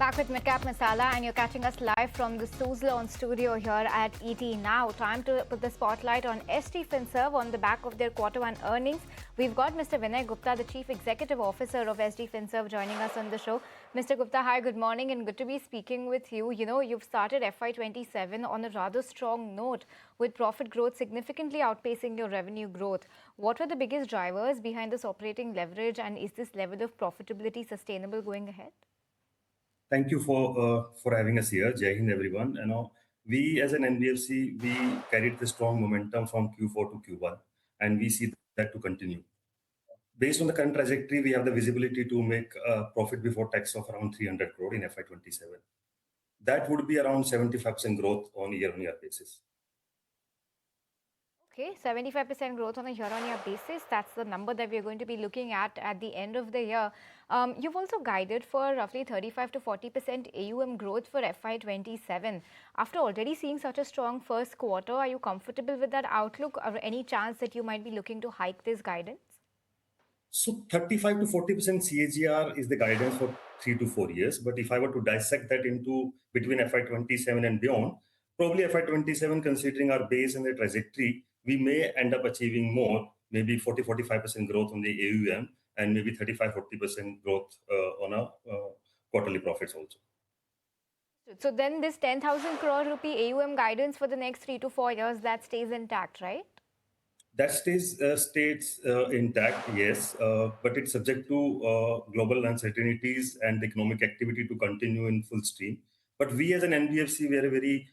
Back with Midcap Masala, and you're catching us live from the Suzlon studio here at ET Now. Time to put the spotlight on ST Finserve on the back of their Q1 earnings. We've got Mr. Vinay Gupta, the Chief Executive Officer of ST Finserve, joining us on the show. Mr. Gupta, hi, good morning, and good to be speaking with you. You know, you've started FY27 on a rather strong note, with profit growth significantly outpacing your revenue growth. What were the biggest drivers behind this operating leverage, and is this level of profitability sustainable going ahead? Thank you for having us here. Jai Hind, everyone. We as an NBFC, we carried the strong momentum from Q4 to Q1, and we see that to continue. Based on the current trajectory, we have the visibility to make a profit before tax of around 300 crore in FY27. That would be around 75% growth on a year-on-year basis. Okay, 75% growth on a year-on-year basis. That's the number that we're going to be looking at the end of the year. You've also guided for roughly 35 to 40% AUM growth for FY27. After already seeing such a strong first quarter, are you comfortable with that outlook, or any chance that you might be looking to hike this guidance? So 35 to 40% CAGR is the guidance for 3 to 4 years. But if I were to dissect that into between FY27 and beyond, probably FY27, considering our base and the trajectory, we may end up achieving more, maybe 40-45% growth on the AUM, and maybe 35-40% growth on our quarterly profits also. So then this 10,000 crore rupee AUM guidance for the next 3 to 4 years, that stays intact, right? That stays intact, yes, but it's subject to global uncertainties and economic activity to continue in full stream. But we as an NBFC, we are a very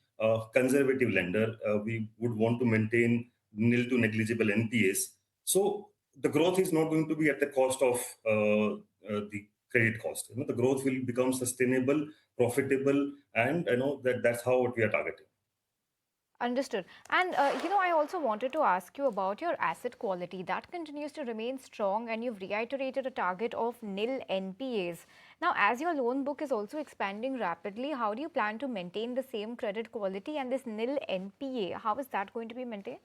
conservative lender. We would want to maintain nil to negligible NPAs. So the growth is not going to be at the cost of the credit cost. The growth will become sustainable, profitable, and that's how we are targeting. Understood. And, I also wanted to ask you about your asset quality. That continues to remain strong, and you've reiterated a target of nil NPAs. Now, as your loan book is also expanding rapidly, how do you plan to maintain the same credit quality, and this nil NPA, how is that going to be maintained?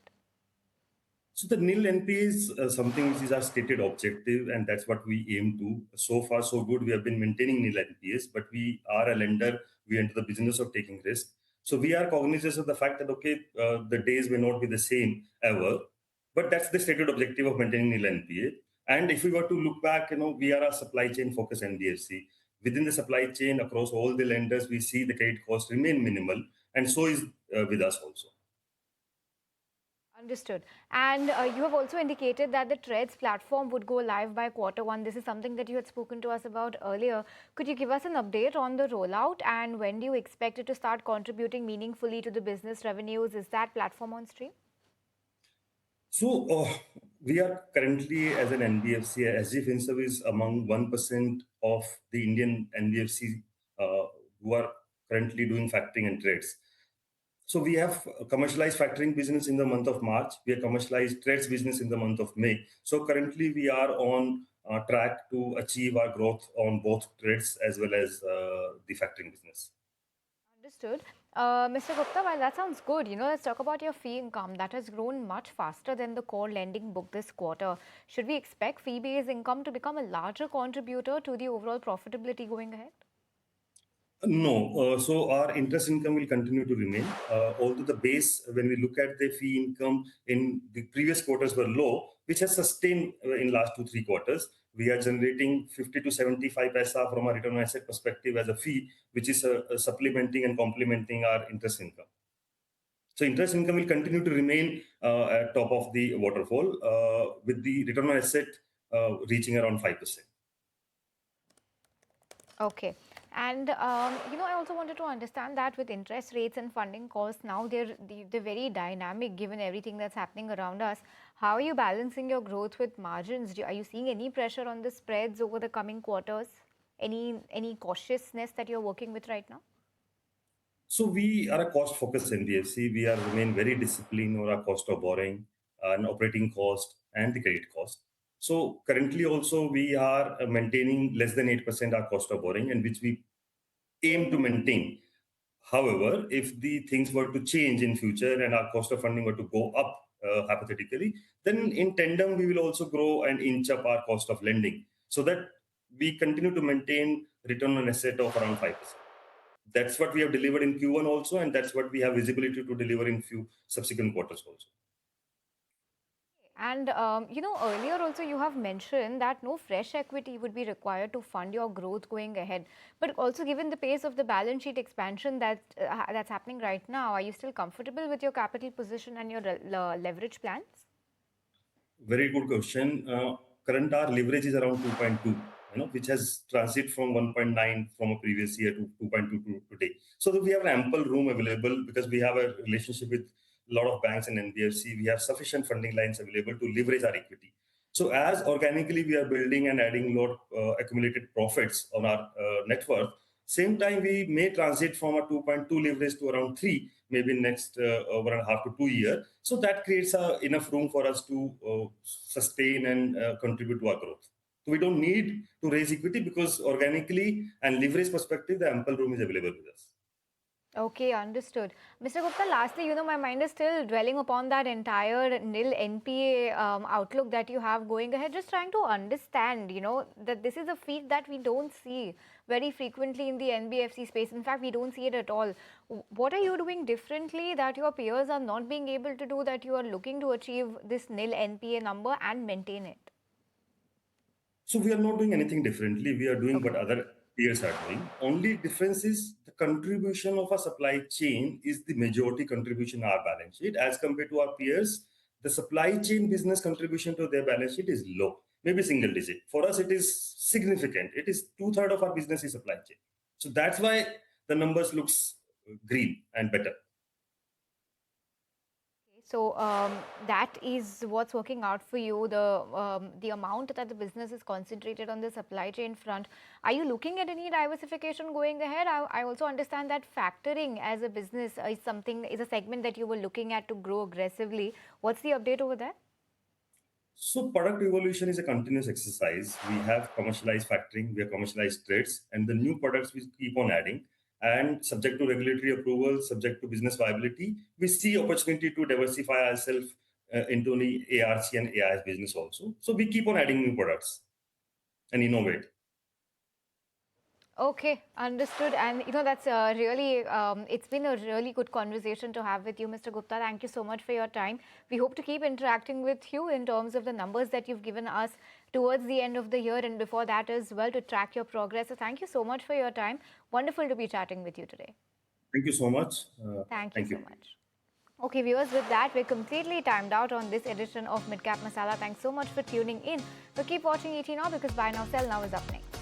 So the nil NPA is something which is our stated objective, and that's what we aim to. So far, so good. We have been maintaining nil NPAs, but we are a lender. We enter the business of taking risk. So we are cognizant of the fact that, the days may not be the same ever, but that's the stated objective of maintaining nil NPA. And if we were to look back, we are a supply chain focused NBFC. Within the supply chain, across all the lenders, we see the credit cost remain minimal, and so is with us also. Understood. And you have also indicated that the TReDS platform would go live by Q1. This is something that you had spoken to us about earlier. Could you give us an update on the rollout, and when do you expect it to start contributing meaningfully to the business revenues? Is that platform on stream? So we are currently, as an NBFC, SG Finserve is among 1% of the Indian NBFC who are currently doing factoring and trades. So we have commercialized factoring business in the month of March. We have commercialized trades business in the month of May. So currently we are on track to achieve our growth on both trades as well as the factoring business. Understood. Mr. Gupta, well, that sounds good. Let's talk about your fee income. That has grown much faster than the core lending book this quarter. Should we expect fee-based income to become a larger contributor to the overall profitability going ahead? No. So our interest income will continue to remain. Although the base, when we look at the fee income in the previous quarters were low, which has sustained in last 2-3 quarters. We are generating 50 to 75 paisa from a return on asset perspective as a fee, which is supplementing and complementing our interest income. So interest income will continue to remain at top of the waterfall, with the return on asset reaching around 5%. Okay. And, I also wanted to understand that with interest rates and funding costs now, they're very dynamic given everything that's happening around us. How are you balancing your growth with margins? Are you seeing any pressure on the spreads over the coming quarters? Any cautiousness that you're working with right now? So we are a cost-focused NBFC. We remain very disciplined on our cost of borrowing, and operating cost, and the credit cost. So currently also we are maintaining less than 8% our cost of borrowing, and which we aim to maintain. However, if the things were to change in future and our cost of funding were to go up hypothetically, then in tandem we will also grow and inch up our cost of lending, so that we continue to maintain return on asset of around 5%. That's what we have delivered in Q1 also, and that's what we have visibility to deliver in few subsequent quarters also. And earlier also you have mentioned that no fresh equity would be required to fund your growth going ahead. But also, given the pace of the balance sheet expansion that's happening right now, are you still comfortable with your capital position and your leverage plans? Very good question. Current our leverage is around 2.2, which has transited from 1.9 from a previous year to 2.2 today. So that we have ample room available because we have a relationship with a lot of banks and NBFC. We have sufficient funding lines available to leverage our equity. So as organically we are building and adding lot accumulated profits on our net worth, same time we may transit from a 2.2 leverage to around 3, maybe next 1.5 to 2 years. So that creates enough room for us to sustain and contribute to our growth. So we don't need to raise equity because organically and leverage perspective, the ample room is available with us. Okay, understood. Mr. Gupta, lastly, my mind is still dwelling upon that entire nil NPA outlook that you have going ahead. Just trying to understand, that this is a feat that we don't see very frequently in the NBFC space. In fact, we don't see it at all. What are you doing differently that your peers are not being able to do, that you are looking to achieve this nil NPA number and maintain it? So we are not doing anything differently. We are doing what other peers are doing. Only difference is the contribution of a supply chain is the majority contribution in our balance sheet. As compared to our peers, the supply chain business contribution to their balance sheet is low, maybe single digit. For us, it is significant. It is 2/3 of our business is supply chain. So that's why the numbers looks green and better. So that is what's working out for you, the amount that the business is concentrated on the supply chain front. Are you looking at any diversification going ahead? I also understand that factoring as a business is a segment that you were looking at to grow aggressively. What's the update over there? So product evolution is a continuous exercise. We have commercialized factoring, we have commercialized trades, and the new products we keep on adding. And subject to regulatory approval, subject to business viability, we see opportunity to diversify ourselves into the ARC and AIS business also. So we keep on adding new products and innovate. Okay, understood. And that's really, it's been a really good conversation to have with you, Mr. Gupta. Thank you so much for your time. We hope to keep interacting with you in terms of the numbers that you've given us towards the end of the year and before that as well, to track your progress. So thank you so much for your time. Wonderful to be chatting with you today. Thank you so much. Thank you so much. Okay, viewers, with that, we're completely timed out on this edition of Midcap Masala. Thanks so much for tuning in. So keep watching ET Now, because Buy Now, Sell Now is up next.